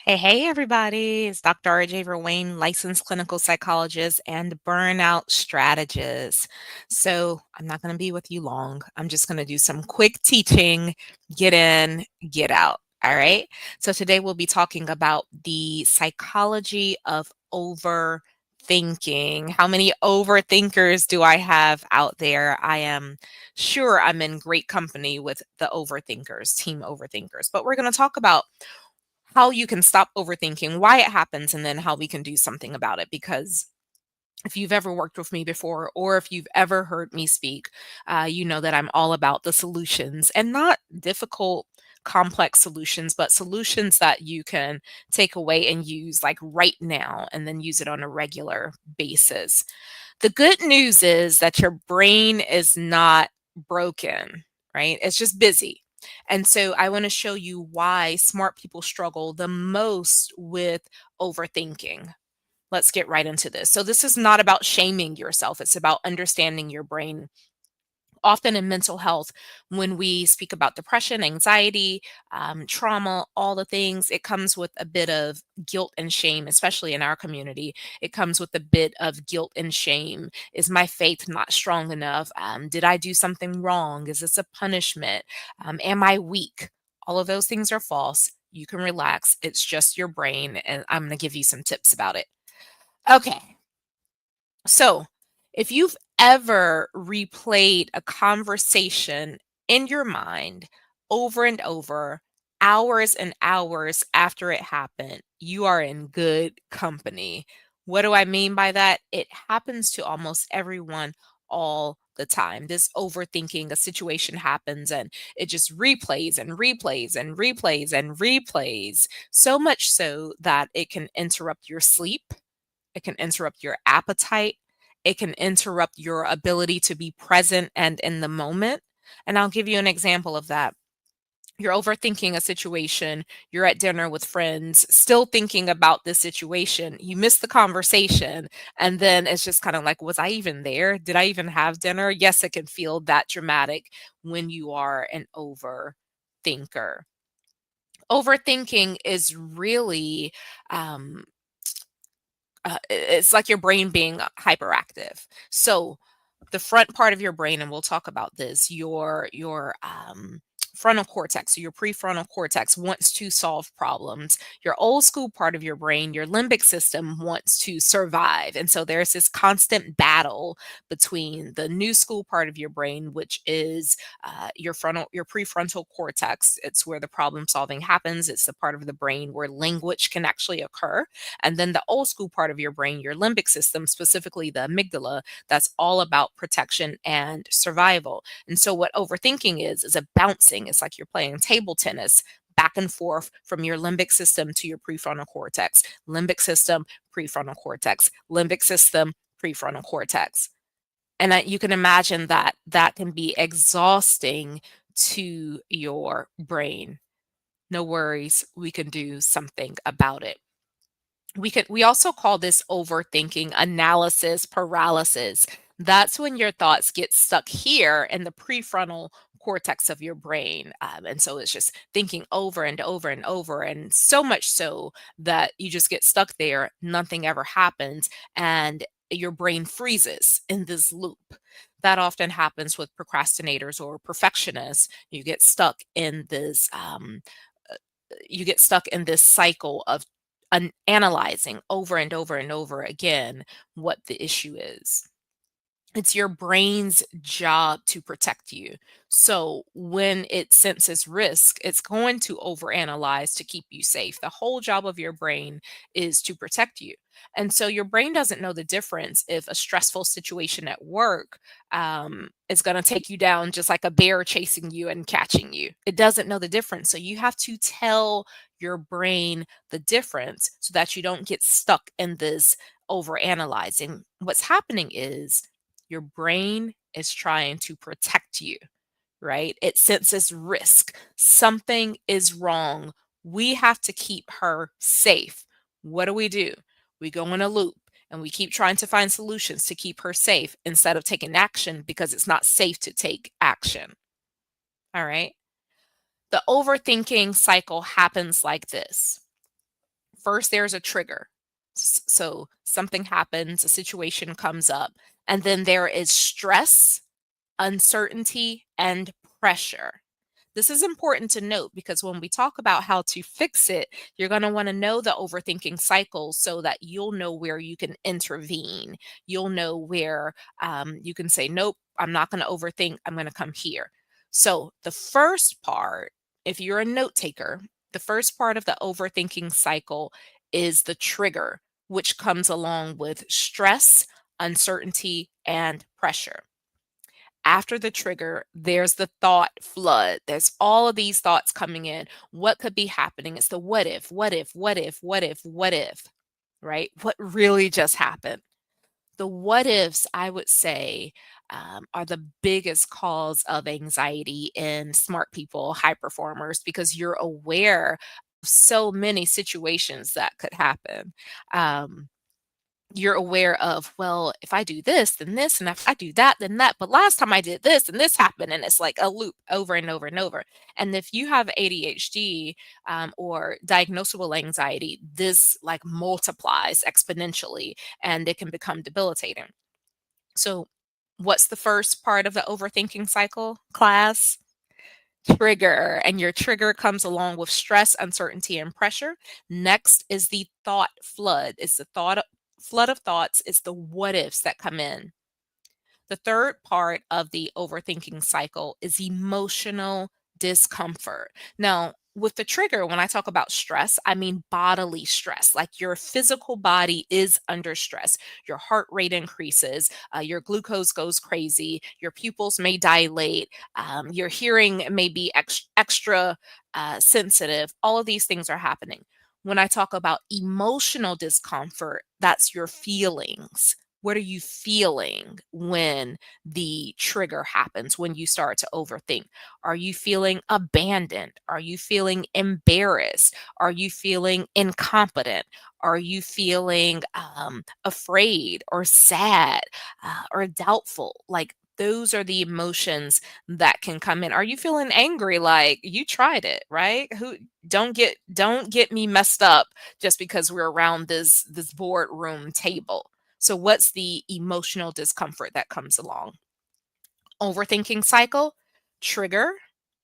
Hey, everybody. It's Dr. RJ Verwain, licensed clinical psychologist and burnout strategist. So, I'm not going to be with you long. I'm just going to do some quick teaching, get in, get out. All right. So, today we'll be talking about the psychology of overthinking. How many overthinkers do I have out there? I am sure I'm in great company with the overthinkers, team overthinkers. But we're going to talk about how you can stop overthinking, why it happens, and then how we can do something about it. Because if you've ever worked with me before, or if you've ever heard me speak, you know that I'm all about the solutions and not difficult, complex solutions, but solutions that you can take away and use like right now and then use it on a regular basis. The good news is that your brain is not broken, right? It's just busy. And so I want to show you why smart people struggle the most with overthinking. Let's get right into this. So, this is not about shaming yourself, it's about understanding your brain. Often in mental health, when we speak about depression, anxiety, trauma, all the things, it comes with a bit of guilt and shame, especially in our community. It comes with a bit of guilt and shame. Is my faith not strong enough? Did I do something wrong? Is this a punishment? Am I weak? All of those things are false. You can relax. It's just your brain. And I'm going to give you some tips about it. Okay. So, if you've ever replayed a conversation in your mind over and over, hours and hours after it happened, you are in good company. What do I mean by that? It happens to almost everyone all the time. This overthinking, a situation happens and it just replays and replays and replays and replays, so much so that it can interrupt your sleep, it can interrupt your appetite. It can interrupt your ability to be present and in the moment. And I'll give you an example of that. You're overthinking a situation. You're at dinner with friends, still thinking about this situation. You miss the conversation. And then it's just kind of like, was I even there? Did I even have dinner? Yes, it can feel that dramatic when you are an overthinker. Overthinking is really it's like your brain being hyperactive. So the front part of your brain, and we'll talk about this, your frontal cortex, so your prefrontal cortex wants to solve problems. Your old school part of your brain, your limbic system, wants to survive. And so there's this constant battle between the new school part of your brain, which is your prefrontal cortex. It's where the problem solving happens. It's the part of the brain where language can actually occur. And then the old school part of your brain, your limbic system, specifically the amygdala, that's all about protection and survival. And so what overthinking is a bouncing. It's like you're playing table tennis back and forth from your limbic system to your prefrontal cortex. Limbic system, prefrontal cortex. Limbic system, prefrontal cortex. And you can imagine that that can be exhausting to your brain. No worries, we can do something about it. We also call this overthinking analysis paralysis. That's when your thoughts get stuck here in the prefrontal cortex of your brain. And so it's just thinking over and over and over, and so much so that you just get stuck there, nothing ever happens, and your brain freezes in this loop. That often happens with procrastinators or perfectionists. You get stuck in this cycle of analyzing over and over and over again what the issue is. It's your brain's job to protect you. So when it senses risk, it's going to overanalyze to keep you safe. The whole job of your brain is to protect you. And so your brain doesn't know the difference if a stressful situation at work is going to take you down just like a bear chasing you and catching you. It doesn't know the difference. So you have to tell your brain the difference so that you don't get stuck in this overanalyzing. What's happening is your brain is trying to protect you, right? It senses risk. Something is wrong. We have to keep her safe. What do? We go in a loop and we keep trying to find solutions to keep her safe instead of taking action because it's not safe to take action. All right. The overthinking cycle happens like this. First, there's a trigger. So something happens, a situation comes up, and then there is stress, uncertainty, and pressure. This is important to note because when we talk about how to fix it, you're going to want to know the overthinking cycle so that you'll know where you can intervene. You'll know where you can say, nope, I'm not going to overthink. I'm going to come here. So, the first part, if you're a note taker, the first part of the overthinking cycle is the trigger, which comes along with stress, uncertainty, and pressure. After the trigger, there's the thought flood. There's all of these thoughts coming in. What could be happening? It's the what if, what if, what if, what if, what if, right? What really just happened? The what ifs, I would say, are the biggest cause of anxiety in smart people, high performers, because you're aware of so many situations that could happen. Um, you're aware of, well, if I do this, and if I do that, then that. But last time I did this and this happened, and it's like a loop over and over and over. And if you have ADHD or diagnosable anxiety, this like multiplies exponentially and it can become debilitating. So, what's the first part of the overthinking cycle, class? Trigger. And your trigger comes along with stress, uncertainty, and pressure. Next is the thought flood. It's the flood of thoughts. It's the what ifs that come in. The third part of the overthinking cycle is emotional discomfort. Now, with the trigger, when I talk about stress, I mean bodily stress. Like your physical body is under stress. Your heart rate increases, your glucose goes crazy, your pupils may dilate, your hearing may be extra sensitive. All of these things are happening. When I talk about emotional discomfort, that's your feelings. What are you feeling when the trigger happens, when you start to overthink? Are you feeling abandoned? Are you feeling embarrassed? Are you feeling incompetent? Are you feeling afraid or sad or doubtful? Like, those are the emotions that can come in. Are you feeling angry? Like you tried it, right? Who don't get me messed up just because we're around this boardroom table. So, what's the emotional discomfort that comes along? Overthinking cycle, trigger,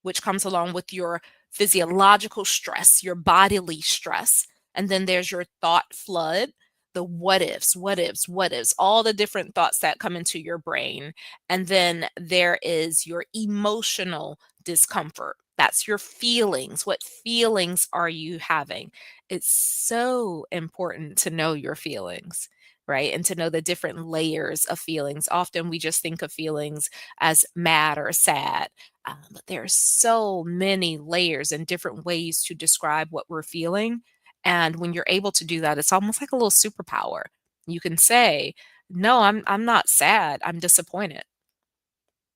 which comes along with your physiological stress, your bodily stress. And then there's your thought flood, the what ifs, what ifs, what ifs, all the different thoughts that come into your brain. And then there is your emotional discomfort. That's your feelings. What feelings are you having? It's so important to know your feelings, right? And to know the different layers of feelings. Often we just think of feelings as mad or sad. But there are so many layers and different ways to describe what we're feeling. And when you're able to do that, it's almost like a little superpower. You can say, "No, I'm not sad. I'm disappointed,"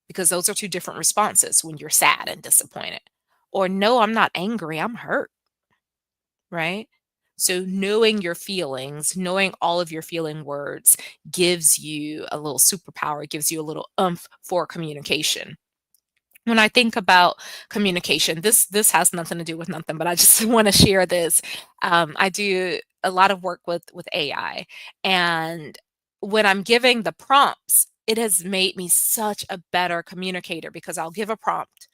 because those are two different responses when you're sad and disappointed. Or, "No, I'm not angry. I'm hurt." Right? So knowing your feelings, knowing all of your feeling words gives you a little superpower, it gives you a little oomph for communication. When I think about communication, this has nothing to do with nothing, but I just want to share this. I do a lot of work with AI, and when I'm giving the prompts, it has made me such a better communicator because I'll give a prompt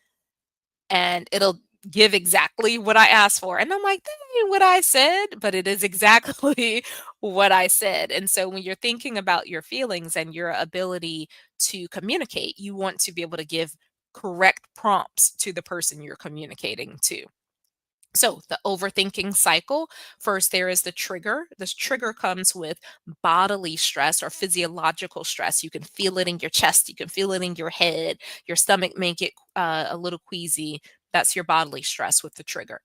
and it'll give exactly what I asked for. And I'm like, that ain't what I said, but it is exactly what I said. And so when you're thinking about your feelings and your ability to communicate, you want to be able to give correct prompts to the person you're communicating to. So, the overthinking cycle, first, there is the trigger. This trigger comes with bodily stress or physiological stress. You can feel it in your chest, you can feel it in your head, your stomach may get a little queasy. That's your bodily stress with the trigger.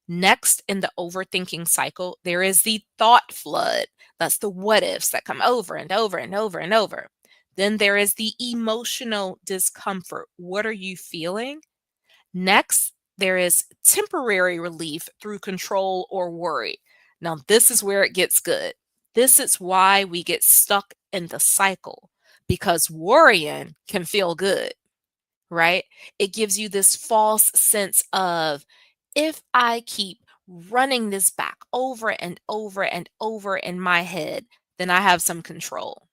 Next, in the overthinking cycle, there is the thought flood. That's the what ifs that come over and over and over and over. Then there is the emotional discomfort. What are you feeling? Next, there is temporary relief through control or worry. Now, this is where it gets good. This is why we get stuck in the cycle because worrying can feel good, right? It gives you this false sense of if I keep running this back over and over and over in my head, then I have some control.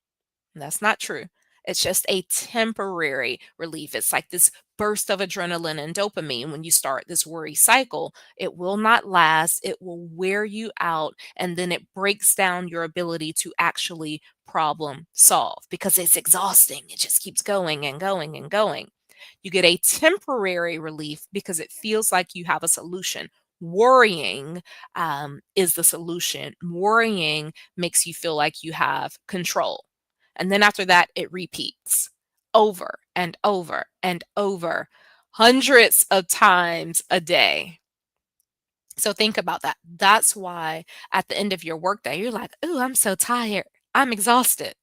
And that's not true. It's just a temporary relief. It's like this burst of adrenaline and dopamine when you start this worry cycle. It will not last, it will wear you out, and then it breaks down your ability to actually problem solve because it's exhausting. It just keeps going and going and going. You get a temporary relief because it feels like you have a solution. Worrying is the solution. Worrying makes you feel like you have control. And then after that, it repeats over and over and over, hundreds of times a day. So think about that. That's why at the end of your workday, you're like, "Ooh, I'm so tired. I'm exhausted."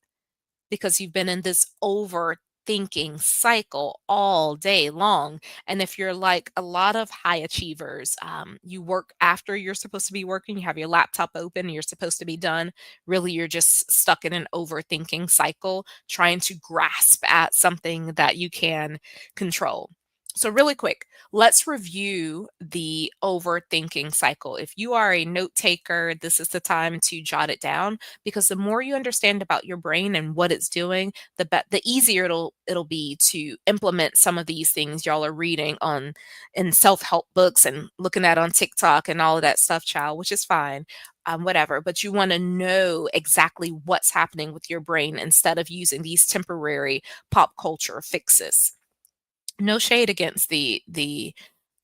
Because you've been in this overthinking cycle all day long. And if you're like a lot of high achievers, you work after you're supposed to be working, you have your laptop open, you're supposed to be done. Really, you're just stuck in an overthinking cycle, trying to grasp at something that you can control. So, really quick, let's review the overthinking cycle. If you are a note taker, this is the time to jot it down because the more you understand about your brain and what it's doing, the easier it'll be to implement some of these things y'all are reading on in self-help books and looking at on TikTok and all of that stuff, child, which is fine. Whatever, but you want to know exactly what's happening with your brain instead of using these temporary pop culture fixes. No shade against the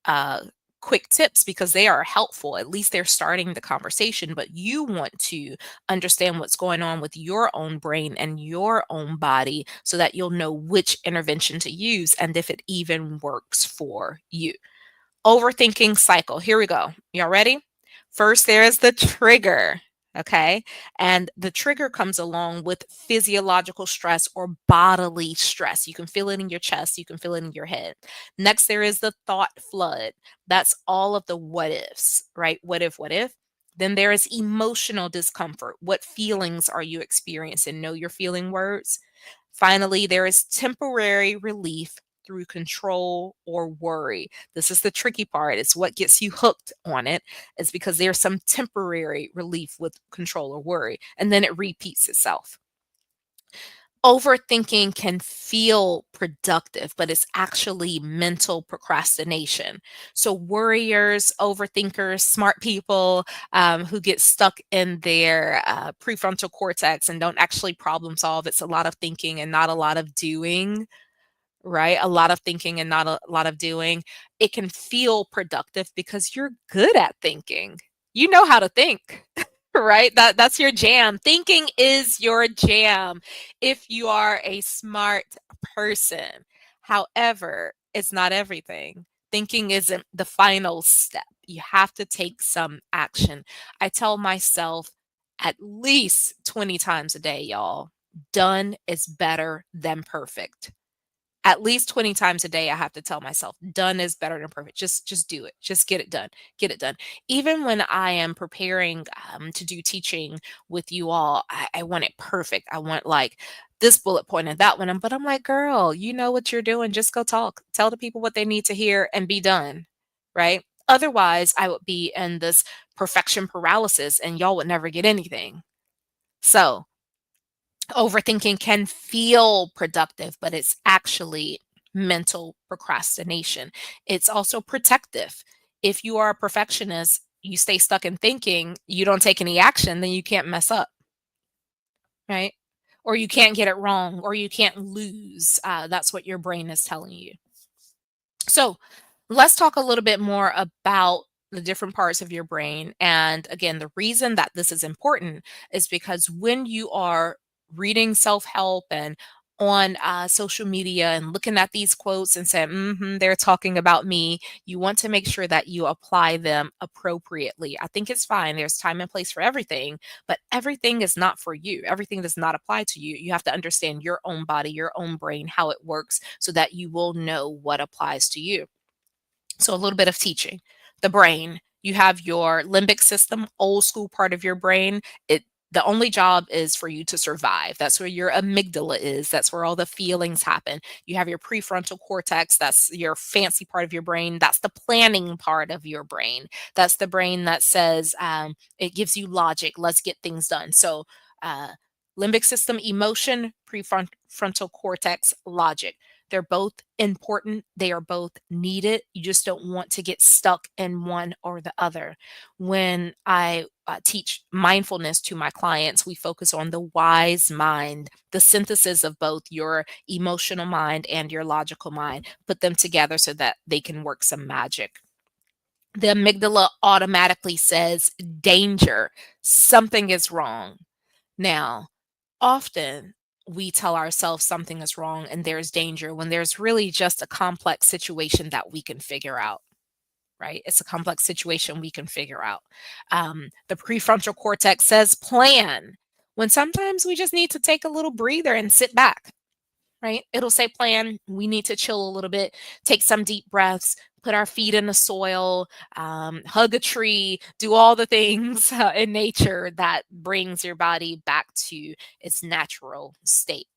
uh, quick tips because they are helpful. At least they're starting the conversation, but you want to understand what's going on with your own brain and your own body so that you'll know which intervention to use and if it even works for you. Overthinking cycle. Here we go. Y'all ready? First, there is the trigger. Okay. And the trigger comes along with physiological stress or bodily stress. You can feel it in your chest, you can feel it in your head. Next, there is the thought flood. That's all of the what ifs, right? What if, what if? Then there is emotional discomfort. What feelings are you experiencing? Know your feeling words. Finally, there is temporary relief through control or worry. This is the tricky part. It's what gets you hooked on it, is because there's some temporary relief with control or worry, and then it repeats itself. Overthinking can feel productive, but it's actually mental procrastination. So, worriers, overthinkers, smart people who get stuck in their prefrontal cortex and don't actually problem solve, it's a lot of thinking and not a lot of doing, right? A lot of thinking and not a lot of doing. It can feel productive because you're good at thinking. You know how to think. Right? That's your jam. Thinking is your jam if you are a smart person. However, it's not everything. Thinking isn't the final step. You have to take some action. I tell myself at least 20 times a day, y'all, done is better than perfect. At least 20 times a day I have to tell myself done is better than perfect. Just do it. Just get it done. Get it done. Even when I am preparing to do teaching with you all, I want it perfect. I want like this bullet point and that one. But I'm like, girl, you know what you're doing. Just go talk. Tell the people what they need to hear and be done. Right? Otherwise, I would be in this perfection paralysis and y'all would never get anything. So overthinking can feel productive, but it's actually mental procrastination. It's also protective. If you are a perfectionist, you stay stuck in thinking, you don't take any action, then you can't mess up, right? Or you can't get it wrong, or you can't lose. That's what your brain is telling you. So let's talk a little bit more about the different parts of your brain. And again, the reason that this is important is because when you are reading self help and on social media and looking at these quotes and saying, they're talking about me, you want to make sure that you apply them appropriately. I think it's fine. There's time and place for everything, but everything is not for you. Everything does not apply to you. You have to understand your own body, your own brain, how it works, so that you will know what applies to you. So, a little bit of teaching. The brain, you have your limbic system, old school part of your brain. It The only job is for you to survive. That's where your amygdala is. That's where all the feelings happen. You have your prefrontal cortex. That's your fancy part of your brain. That's the planning part of your brain. That's the brain that says, it gives you logic. Let's get things done. So, uh, limbic system, emotion, prefrontal cortex, logic. They're both important. They are both needed. You just don't want to get stuck in one or the other. When I teach mindfulness to my clients, we focus on the wise mind, the synthesis of both your emotional mind and your logical mind, put them together so that they can work some magic. The amygdala automatically says danger, something is wrong. Now, often we tell ourselves something is wrong and there's danger when there's really just a complex situation that we can figure out. Right? It's a complex situation we can figure out. The prefrontal cortex says plan, when sometimes we just need to take a little breather and sit back, right? It'll say plan. We need to chill a little bit, take some deep breaths, put our feet in the soil, hug a tree, do all the things in nature that brings your body back to its natural state.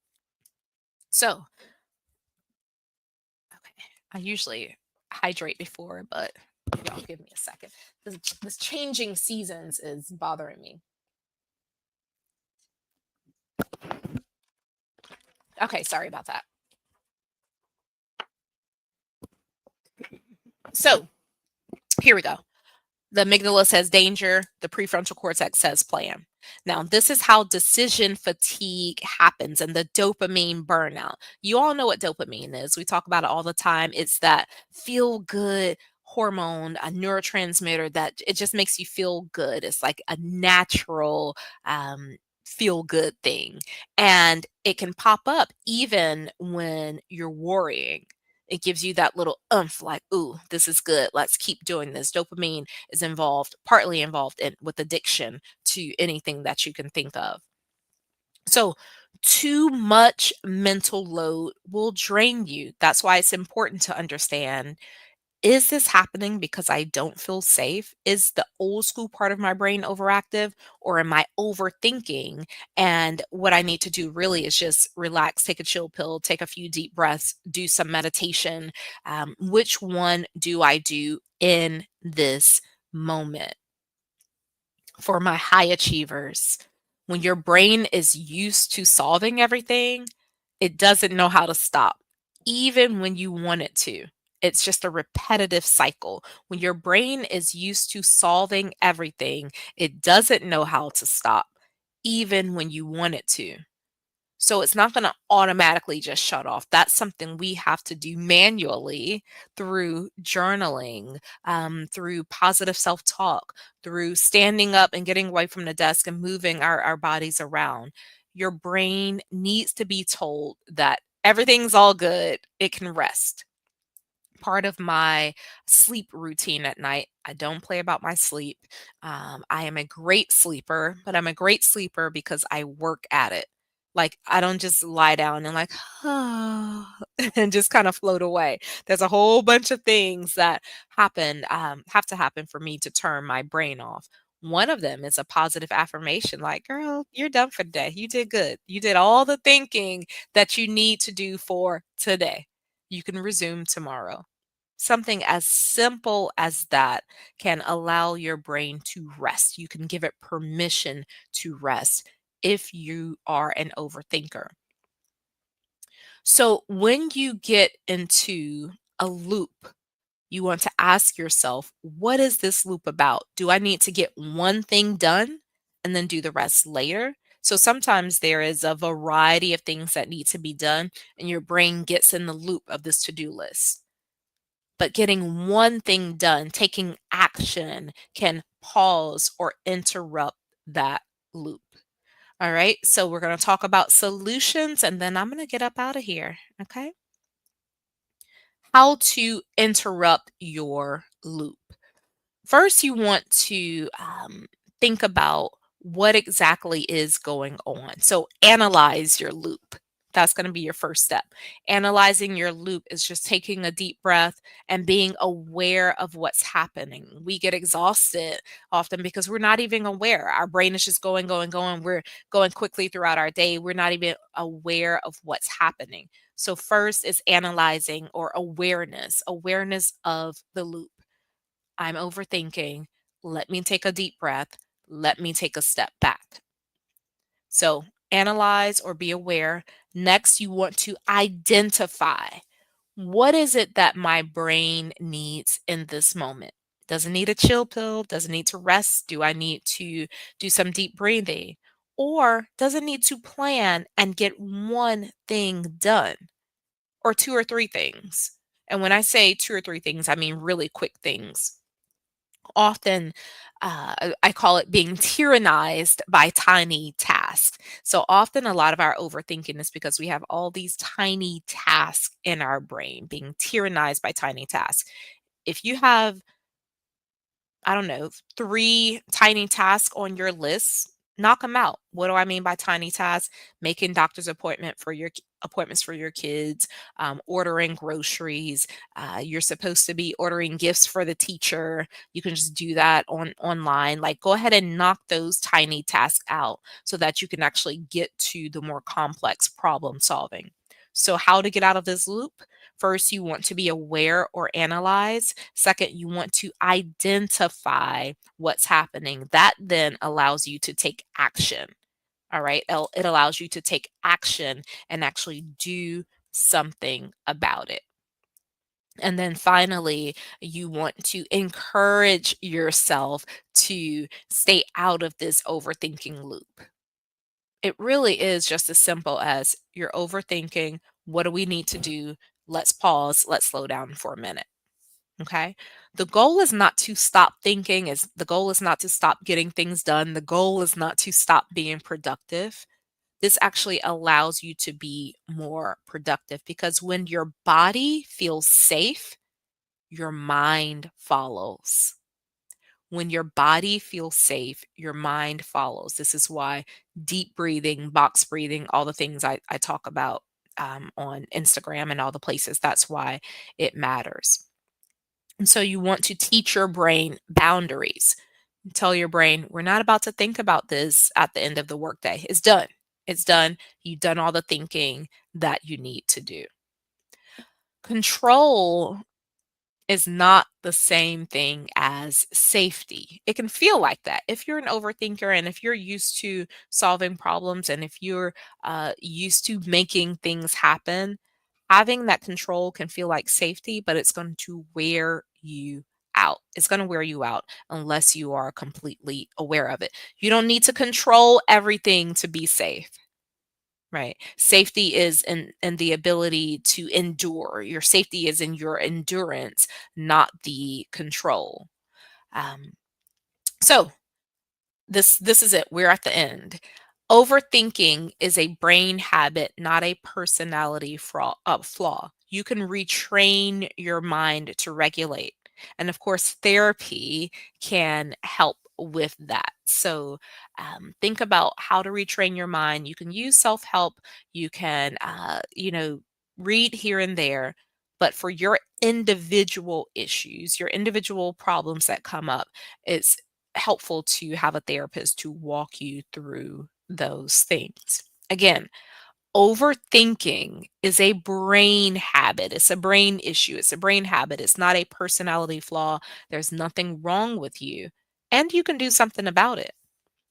So, okay, I usually hydrate before, but y'all give me a second. This changing seasons is bothering me. Okay, sorry about that. So here we go. The amygdala says danger, the prefrontal cortex says plan. Now, this is how decision fatigue happens and the dopamine burnout. You all know what dopamine is. We talk about it all the time. It's that feel good hormone, a neurotransmitter that it just makes you feel good. It's like a natural feel good thing. And it can pop up even when you're worrying. It gives you that little oomph, like, ooh, this is good. Let's keep doing this. Dopamine is involved, partly involved in with addiction to anything that you can think of. So, too much mental load will drain you. That's why it's important to understand, is this happening because I don't feel safe? Is the old school part of my brain overactive, or am I overthinking? And what I need to do really is just relax, take a chill pill, take a few deep breaths, do some meditation. Which one do I do in this moment? For my high achievers, when your brain is used to solving everything, it doesn't know how to stop, even when you want it to. It's just a repetitive cycle. When your brain is used to solving everything, it doesn't know how to stop, even when you want it to. So it's not going to automatically just shut off. That's something we have to do manually through journaling, through positive self talk, through standing up and getting away from the desk and moving our bodies around. Your brain needs to be told that everything's all good, it can rest. Part of my sleep routine at night, I don't play about my sleep. I am a great sleeper, but I'm a great sleeper because I work at it. Like, I don't just lie down and like, and just kind of float away. There's a whole bunch of things that have to happen for me to turn my brain off. One of them is a positive affirmation, like, girl, you're done for today. You did good. You did all the thinking that you need to do for today. You can resume tomorrow. Something as simple as that can allow your brain to rest. You can give it permission to rest if you are an overthinker. So, when you get into a loop, you want to ask yourself, what is this loop about? Do I need to get one thing done and then do the rest later? So sometimes there is a variety of things that need to be done, and your brain gets in the loop of this to do list. But getting one thing done, taking action, can pause or interrupt that loop. All right. So we're going to talk about solutions and then I'm going to get up out of here. Okay. How to interrupt your loop. First, you want to think about what exactly is going on. So analyze your loop. That's going to be your first step. Analyzing your loop is just taking a deep breath and being aware of what's happening. We get exhausted often because we're not even aware. Our brain is just going, going, going. We're going quickly throughout our day. We're not even aware of what's happening. So, first is analyzing or awareness of the loop. I'm overthinking. Let me take a deep breath. Let me take a step back. So, analyze or be aware. Next, you want to identify what is it that my brain needs in this moment? Does it need a chill pill? Does it need to rest? Do I need to do some deep breathing? Or does it need to plan and get one thing done? Or two or three things? And when I say two or three things, I mean really quick things. Often, I call it being tyrannized by tiny tasks. So often, a lot of our overthinking is because we have all these tiny tasks in our brain being tyrannized by tiny tasks. If you have, I don't know, 3 tiny tasks on your list, knock them out. What do I mean by tiny tasks? Making doctor's appointments for your kids, ordering groceries. You're supposed to be ordering gifts for the teacher. You can just do that online. Like, go ahead and knock those tiny tasks out so that you can actually get to the more complex problem solving. So, how to get out of this loop? First, you want to be aware or analyze. Second, you want to identify what's happening. That then allows you to take action. All right. It allows you to take action and actually do something about it. And then finally, you want to encourage yourself to stay out of this overthinking loop. It really is just as simple as you're overthinking. What do we need to do? Let's pause. Let's slow down for a minute. Okay. The goal is not to stop thinking, is the goal is not to stop getting things done. The goal is not to stop being productive. This actually allows you to be more productive because when your body feels safe, your mind follows. When your body feels safe, your mind follows. This is why deep breathing, box breathing, all the things I talk about on Instagram and all the places, that's why it matters. And so you want to teach your brain boundaries. Tell your brain, we're not about to think about this at the end of the workday. It's done. It's done. You've done all the thinking that you need to do. Control is not the same thing as safety. It can feel like that. If you're an overthinker and if you're used to solving problems and if you're used to making things happen, having that control can feel like safety, but it's going to wear you out. It's going to wear you out unless you are completely aware of it. You don't need to control everything to be safe. Right. Safety is in the ability to endure. Your safety is in your endurance, not the control. Um, so this is it. We're at the end. Overthinking is a brain habit, not a personality flaw. You can retrain your mind to regulate. And of course, therapy can help with that. So think about how to retrain your mind. You can use self help. You can, read here and there. But for your individual issues, your individual problems that come up, it's helpful to have a therapist to walk you through those things. Again, overthinking is a brain habit. It's a brain issue. It's a brain habit. It's not a personality flaw. There's nothing wrong with you. And you can do something about it.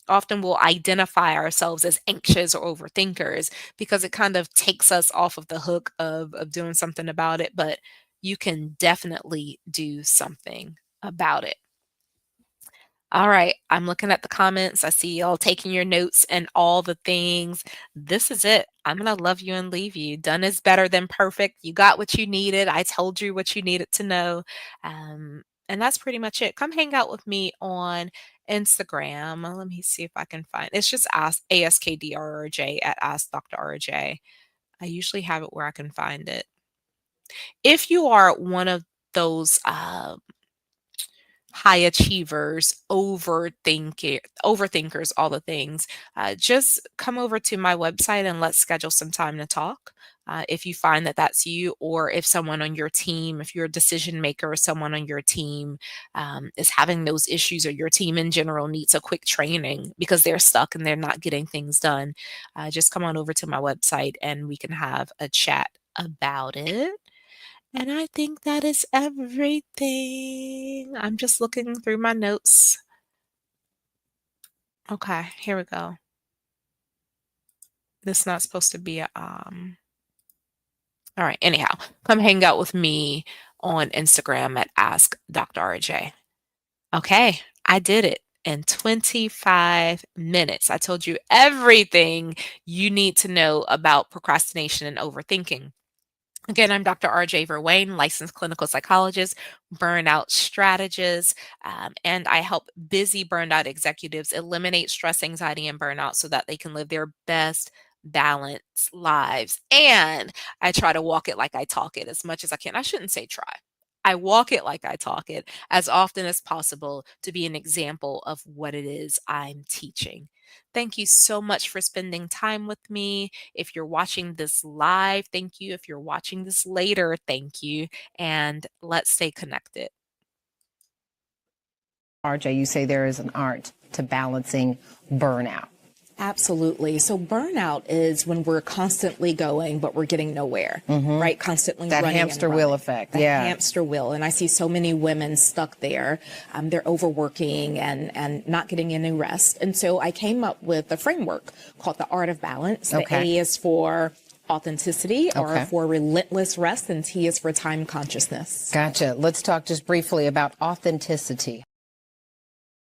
Often we'll identify ourselves as anxious or overthinkers because it kind of takes us off of the hook of doing something about it. But you can definitely do something about it. All right, I'm looking at the comments. I see y'all taking your notes and all the things. This is it. I'm going to love you and leave you. Done is better than perfect. You got what you needed. I told you what you needed to know. And that's pretty much it. Come hang out with me on Instagram. Let me see if I can find it's just AskDRJ at Ask Dr. RJ. I usually have it where I can find it. If you are one of those high achievers, overthinkers, all the things, just come over to my website and let's schedule some time to talk. If you find that that's you, or if someone on your team, if you're a decision maker or someone on your team is having those issues, or your team in general needs a quick training because they're stuck and they're not getting things done, just come on over to my website and we can have a chat about it. And I think that is everything. I'm just looking through my notes. Okay, here we go. This is not supposed to be a all right, anyhow, come hang out with me on Instagram at Ask Dr. RJ. Okay, I did it in 25 minutes. I told you everything you need to know about procrastination and overthinking. Again, I'm Dr. RJ Verwain, licensed clinical psychologist, burnout strategist, and I help busy burned out executives eliminate stress, anxiety, and burnout so that they can live their best balanced lives. And I try to walk it like I talk it as much as I can. I shouldn't say try. I walk it like I talk it as often as possible to be an example of what it is I'm teaching. Thank you so much for spending time with me. If you're watching this live, thank you. If you're watching this later, thank you. And let's stay connected. RJ, you say there is an art to balancing burnout. Absolutely. So burnout is when we're constantly going, but we're getting nowhere, right? Constantly That running hamster and wheel running. effect. That Yeah. hamster wheel. And I see so many women stuck there. They're overworking and not getting any rest. And so I came up with a framework called the Art of Balance. Okay. The A is for authenticity, R Okay. for relentless rest, and T is for time consciousness. Gotcha. Let's talk just briefly about authenticity.